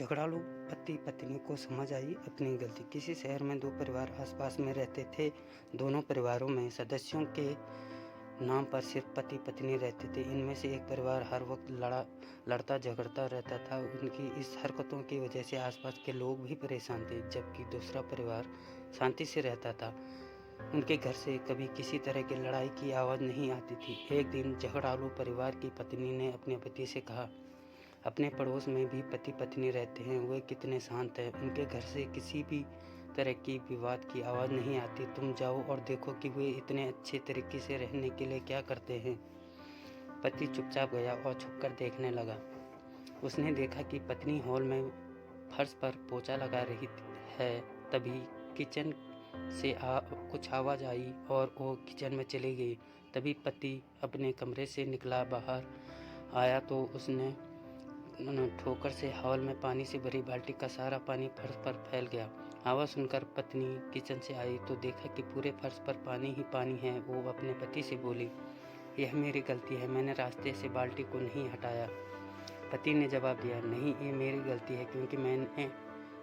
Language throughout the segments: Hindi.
झगड़ालू पति पत्नी को समझ आई अपनी गलती। किसी शहर में दो परिवार आसपास में रहते थे। दोनों परिवारों में सदस्यों के नाम पर सिर्फ पति पत्नी रहते थे। इनमें से एक परिवार हर वक्त लड़ता झगड़ता रहता था। उनकी इस हरकतों की वजह से आसपास के लोग भी परेशान थे, जबकि दूसरा परिवार शांति से रहता था। उनके घर से कभी किसी तरह की लड़ाई की आवाज़ नहीं आती थी। एक दिन झगड़ालू परिवार की पत्नी ने अपने पति से कहा, अपने पड़ोस में भी पति पत्नी रहते हैं, वे कितने शांत हैं, उनके घर से किसी भी तरह की विवाद की आवाज़ नहीं आती। तुम जाओ और देखो कि वे इतने अच्छे तरीके से रहने के लिए क्या करते हैं। पति चुपचाप गया और छुपकर देखने लगा। उसने देखा कि पत्नी हॉल में फर्श पर पोछा लगा रही है। तभी किचन से कुछ आवाज़ आई और वो किचन में चली गई। तभी पति अपने कमरे से निकला, बाहर आया तो उसने ठोकर से हॉल में पानी से भरी बाल्टी का सारा पानी फर्श पर फैल गया। आवाज़ सुनकर पत्नी किचन से आई तो देखा कि पूरे फर्श पर पानी ही पानी है। वो अपने पति से बोली, यह मेरी गलती है, मैंने रास्ते से बाल्टी को नहीं हटाया। पति ने जवाब दिया, नहीं, ये मेरी गलती है क्योंकि मैंने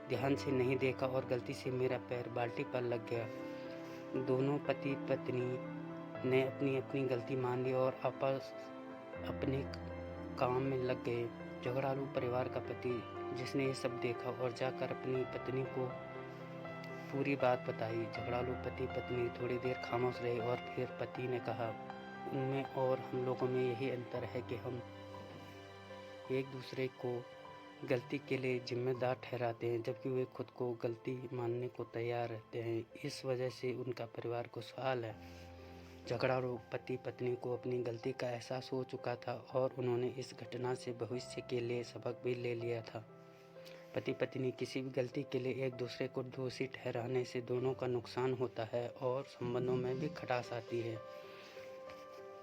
ध्यान से नहीं देखा और गलती से मेरा पैर बाल्टी पर लग गया। दोनों पति पत्नी ने अपनी अपनी गलती मान ली और आपस अपने काम में लग गए। झगड़ालू परिवार का पति, जिसने ये सब देखा और जाकर अपनी पत्नी को पूरी बात बताई। झगड़ालू पति पत्नी थोड़ी देर खामोश रहे और फिर पति ने कहा, उनमें और हम लोगों में यही अंतर है कि हम एक दूसरे को गलती के लिए जिम्मेदार ठहराते हैं, जबकि वे खुद को गलती मानने को तैयार रहते हैं। इस वजह से उनका परिवार खुशहाल है। झगड़ालू पति पत्नी को अपनी गलती का एहसास हो चुका था और उन्होंने इस घटना से भविष्य के लिए सबक भी ले लिया था। पति पत्नी किसी भी गलती के लिए एक दूसरे को दोषी ठहराने से दोनों का नुकसान होता है और संबंधों में भी खटास आती है।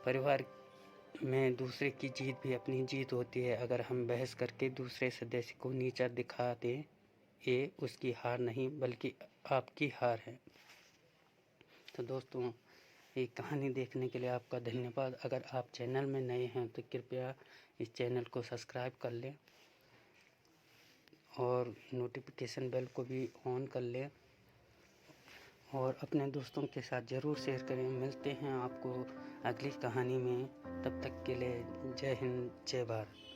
परिवार में दूसरे की जीत भी अपनी जीत होती है। अगर हम बहस करके दूसरे सदस्य को नीचा दिखा दें, ये उसकी हार नहीं बल्कि आपकी हार है। तो दोस्तों, ये कहानी देखने के लिए आपका धन्यवाद। अगर आप चैनल में नए हैं तो कृपया इस चैनल को सब्सक्राइब कर लें और नोटिफिकेशन बेल को भी ऑन कर लें और अपने दोस्तों के साथ ज़रूर शेयर करें। मिलते हैं आपको अगली कहानी में, तब तक के लिए जय हिंद, जय भारत।